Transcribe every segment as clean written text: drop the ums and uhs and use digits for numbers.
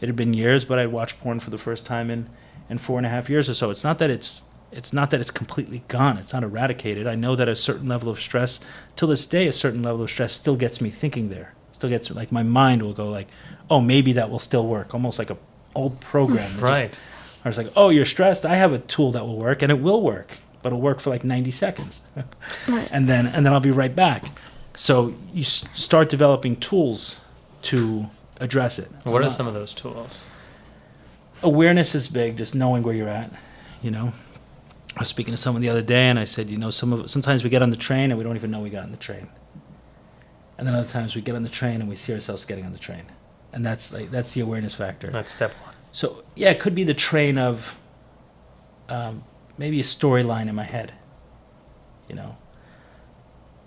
It had been years, but I'd watched porn for the first time in 4.5 years or so. It's not that it's completely gone. It's not eradicated. I know that a certain level of stress, till this day, a certain level of stress still gets me thinking there. Still gets, like, my mind will go like, oh, maybe that will still work. Almost like a old program. Right. I was like, oh, you're stressed? I have a tool that will work, and it will work. But it'll work for like 90 seconds. Right. And then I'll be right back. So you start developing tools to address it. What are some of those tools? Awareness is big, just knowing where you're at, you know. I was speaking to someone the other day, and I said, you know, sometimes we get on the train and we don't even know we got on the train. And then other times we get on the train and we see ourselves getting on the train. And that's the awareness factor. That's step one. So, yeah, it could be the train of maybe a storyline in my head, you know.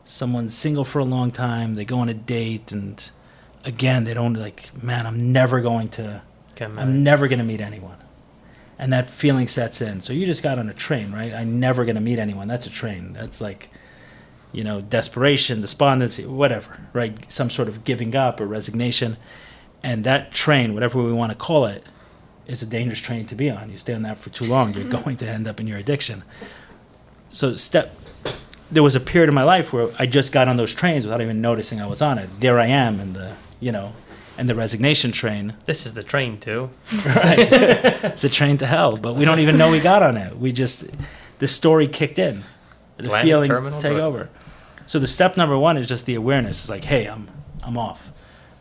Someone's single for a long time, they go on a date, and again, they don't like, man, I'm never going to meet anyone. And that feeling sets in. So you just got on a train, right? I'm never going to meet anyone. That's a train. That's like, you know, desperation, despondency, whatever, right? Some sort of giving up or resignation. And that train, whatever we want to call it, is a dangerous train to be on. You stay on that for too long, you're going to end up in your addiction. So there was a period of my life where I just got on those trains without even noticing I was on it. There I am in the resignation train. This is the train too. Right. It's a train to hell, but we don't even know we got on it. The story kicked in. The Landing feeling terminal, take over. So the step number one is just the awareness. It's like, hey, I'm off.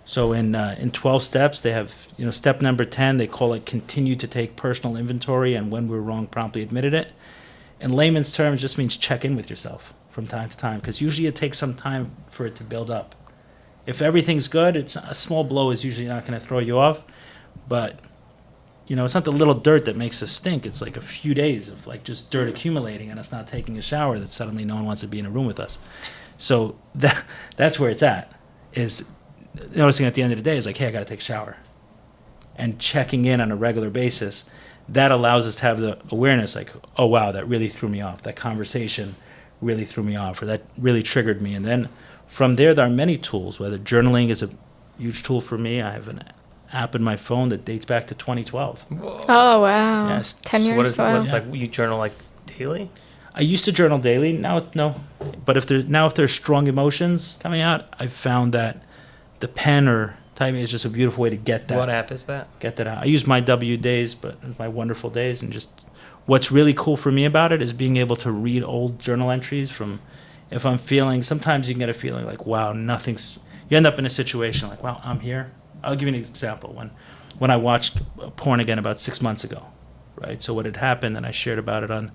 So in 12 steps, they have, you know, step number 10, they call it continue to take personal inventory, and when we're wrong, promptly admitted it. In layman's terms, just means check in with yourself from time to time, because usually it takes some time for it to build up. If everything's good, it's a small blow is usually not going to throw you off, but you know, it's not the little dirt that makes us stink. It's like a few days of like just dirt accumulating and us not taking a shower that suddenly no one wants to be in a room with us. So that's where it's at, is noticing at the end of the day is like, hey, I got to take a shower. And checking in on a regular basis, that allows us to have the awareness like, oh, wow, that really threw me off. That conversation really threw me off, or that really triggered me. And then from there are many tools, whether journaling is a huge tool for me. I have an app in my phone that dates back to 2012. Whoa. Oh, wow. Yes. 10 years. So Wow. like you journal like daily? I used to journal daily. Now, no. But if there's strong emotions coming out, I've found that the pen or typing is just a beautiful way to get that. What app is that? Get that out. I use my W days, but it's my wonderful days, and just what's really cool for me about it is being able to read old journal entries from, if I'm feeling, sometimes you can get a feeling like, wow, you end up in a situation like, wow, I'm here. I'll give you an example. When I watched porn again about 6 months ago, right? So what had happened, and I shared about it on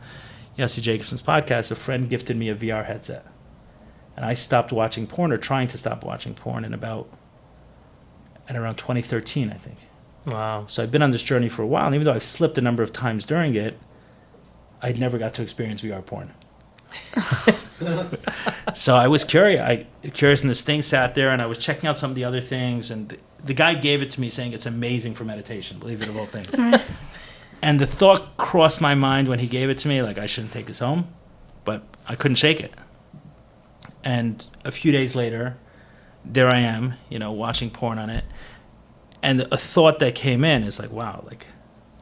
Jesse Jacobson's podcast, a friend gifted me a VR headset. And I stopped watching porn, or trying to stop watching porn, at around 2013, I think. Wow. So I've been on this journey for a while, and even though I've slipped a number of times during it, I'd never got to experience VR porn. So I was curious, and this thing sat there, and I was checking out some of the other things, and the guy gave it to me saying it's amazing for meditation, believe it of all things. And the thought crossed my mind when he gave it to me, like I shouldn't take this home, but I couldn't shake it. And a few days later, there I am, you know, watching porn on it. And a thought that came in is like, wow, like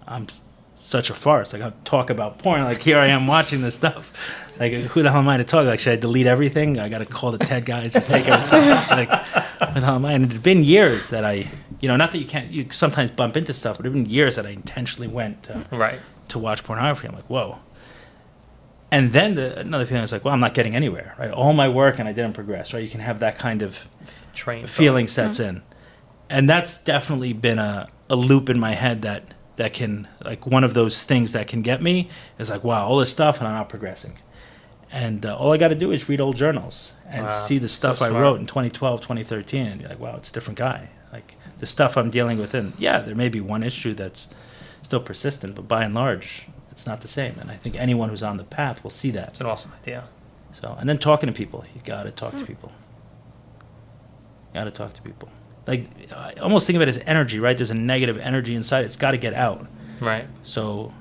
I'm such a farce. Like I talk about porn, like here I am watching this stuff. Like who the hell am I to talk? Like should I delete everything? I got to call the TED guys, just take everything. Like who the hell am I? And it's been years that I, you know, not that you sometimes bump into stuff, but it's been years that I intentionally went to watch pornography. I'm like, whoa. And then another feeling is like, well, I'm not getting anywhere, right? All my work and I didn't progress, right? You can have that kind of feeling sets in. And that's definitely been a loop in my head that can, like one of those things that can get me is like, wow, all this stuff and I'm not progressing. And all I got to do is read old journals and see the stuff I wrote in 2012, 2013, and be like, wow, it's a different guy. Like the stuff I'm dealing with, and yeah, there may be one issue that's still persistent, but by and large, it's not the same. And I think anyone who's on the path will see that. It's an awesome idea. So, and then talking to people. You got to talk to people. Like, I almost think of it as energy, right? There's a negative energy inside. It's got to get out. Right. So,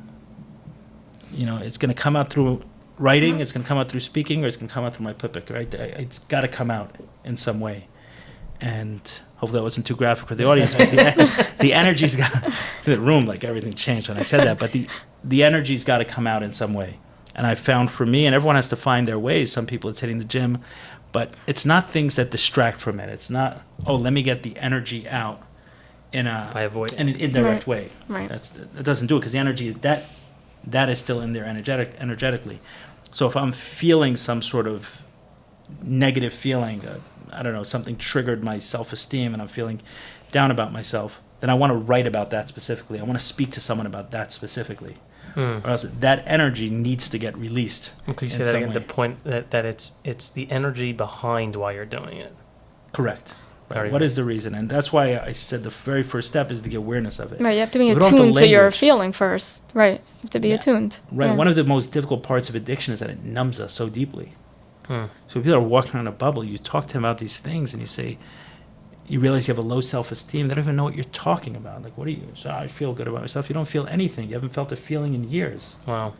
you know, it's going to come out through writing, it's going to come out through speaking, or it's going to come out through my puppet, right? It's got to come out in some way. And Hopefully that wasn't too graphic for the audience, but the energy's got to the room, like everything changed when I said that, but the energy's got to come out in some way. And I found for me, and everyone has to find their ways. Some people it's hitting the gym, but it's not things that distract from it. It's not, oh, let me get the energy out in By avoiding. an indirect way. Right. That doesn't do it because the energy that is still in there energetically. So if I'm feeling some sort of negative feeling, I don't know, something triggered my self-esteem and I'm feeling down about myself, then I want to write about that specifically. I want to speak to someone about that specifically. Or else that energy needs to get released. Could you say in that some again? way. The point that it's the energy behind why you're doing it. Correct. Very What good. is the reason? And that's why I said the very first step is the awareness of it. Right, you have to be If we don't have the attuned to your language- feeling first. Right, you have to be Yeah. attuned. Right. Yeah. One of the most difficult parts of addiction is that it numbs us so deeply. Hmm. So if people are walking around a bubble, you talk to them about these things and you say, you realize you have a low self-esteem. They don't even know what you're talking about. Like, what are you? So I feel good about myself. You don't feel anything. You haven't felt a feeling in years. Wow.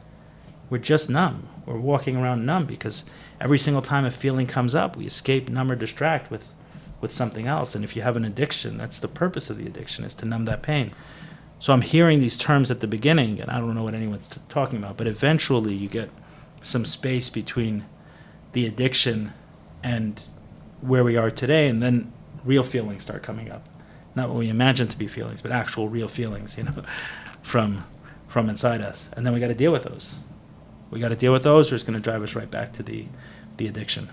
We're just numb. We're walking around numb because every single time a feeling comes up, we escape, numb, or distract with something else. And if you have an addiction, that's the purpose of the addiction, is to numb that pain. So I'm hearing these terms at the beginning, and I don't know what anyone's talking about, but eventually you get some space between the addiction and where we are today, and then real feelings start coming up. Not what we imagine to be feelings, but actual real feelings, from inside us. And then we got to deal with those. We got to deal with those, or it's going to drive us right back to the addiction.